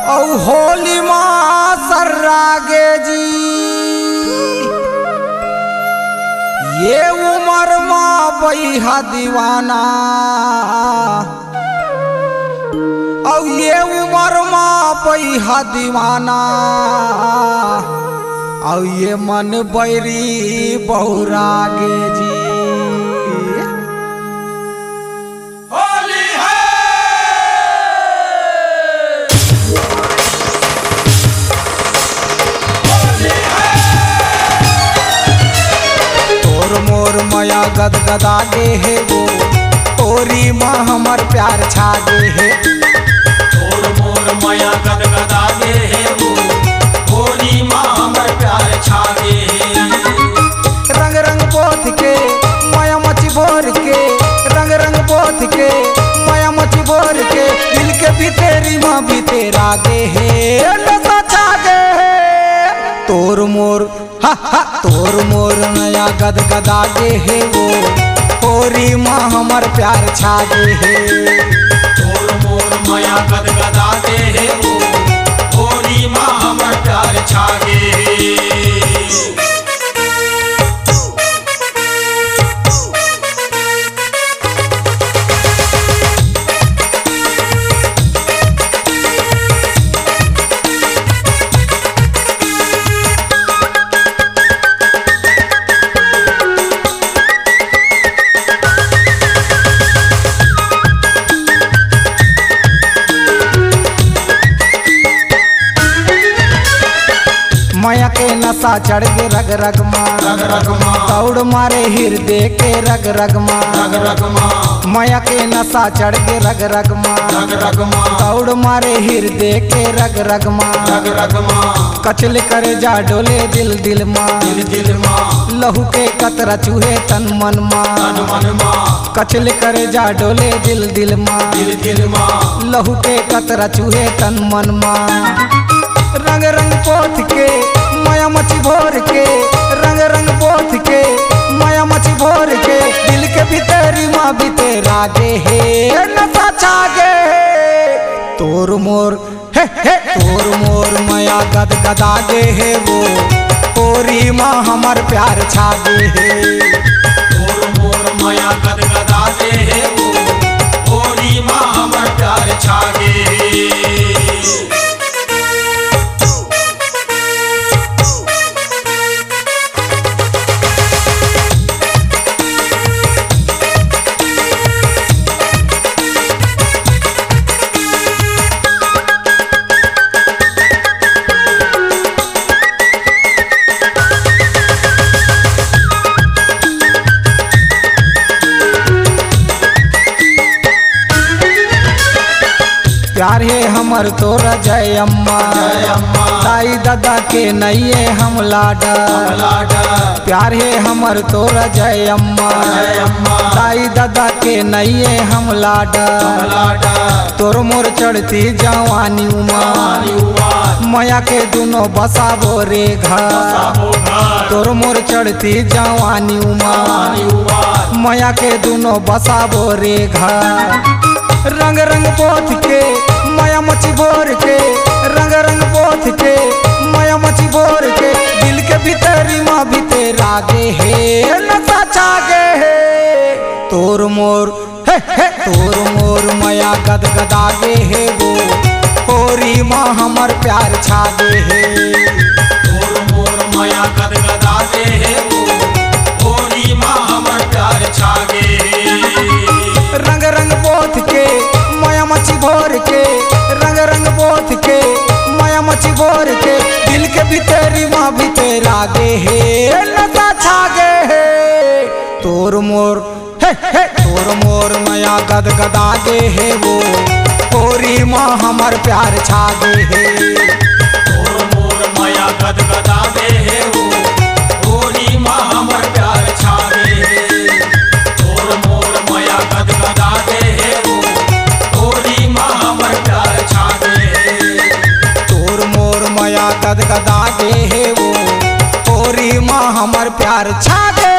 औ होली माँ सर्रागे जी ये उमर माँ बैहा दीवाना औ ये उमर माँ बैहा दीवाना औ ये मन बैरी बहुरागे जी। मोर माया गदगदागे है वो तोरी माँ हमर प्यार छागे है। तोर मोर माया गदगदागे है वो तोरी माँ हमर प्यार छागे है। रंग रंग पोथ के माया मची भोर के रंग रंग पोथ के माया मची भोर के दिल के भी तेरी माँ भी तेरा गे है नशा छागे है। तोर मोर तोर मोर नया गदगदागे है वो तोरी माँ हमर प्यार छागे है। तोर मोर माया गदगदागे है वो तोरी माँ हमर प्यार छागे है। माया के नशा चढ़ के रग रग माँ दौड़ मारे हृदय के रग रग माँ। माया के नशा चढ़ के रग रग माँ दौड़ मारे हृदय के रग रग माँ। कचल करे जा डोले दिल दिल माँ लहू के कतरा चूहे तन मन माँ। कचल करे जा डोले दिल दिल माँ लहू के कतरा चूहे तन मन माँ। रंग रंग पोथ के माया मची भोर के रंग रंग पोथ के माया मची भोर के दिल के भीतरी माँ भी तेरा गे है नशा छागे है। तोर मोर तोर मोर माया गदगदागे है वो तोरी माँ हमर प्यार छागे है। तोर मोर माया गदगदागे है वो तोरी माँ हमर प्यार छागे है। प्यार है हमर तोरा जय अम्मा ताई दादा के नैये हम लाडा। प्यार है हमर तोरा जय अम्मा ताई दादा के नैये हम लाडा। तोर मोर चढ़ती जवानी उमा माया के दोनों बसाबो रे घर। तोर मोर चढ़ती जवानी उमा माया के दोनों बसाबो रे घर। रंग रंग पोथ के माया मची भोर के रंग रंग पोथ के माया मची भोर के दिल के भीतरी माँ भी तेरा गे है नशा छागे है। तोर मोर माया गदगदागे है वो तोरी माँ हमर प्यार छागे है। तोर मोर माया गदगदागे है वो तोरी माँ हमर प्यार छागे है। रंग रंग पोथ के माया मची भोर के रंग रंग पोथ के माया मची भोर के दिल के भीतरी माँ भी तेरा गे है नशा छागे है। तोर मोर माया गदगदागे है वो तोरी माँ हमर प्यार छागे है। तोर मोर माया गदगदागे है वो तोरी माँ हमर प्यार छागे है। तोर मोर माया गदगदागे है वो तोरी माँ हमर प्यार छागे है। तोर मोर माया गदगदागे है वो तोरी माँ हमर प्यार छागे।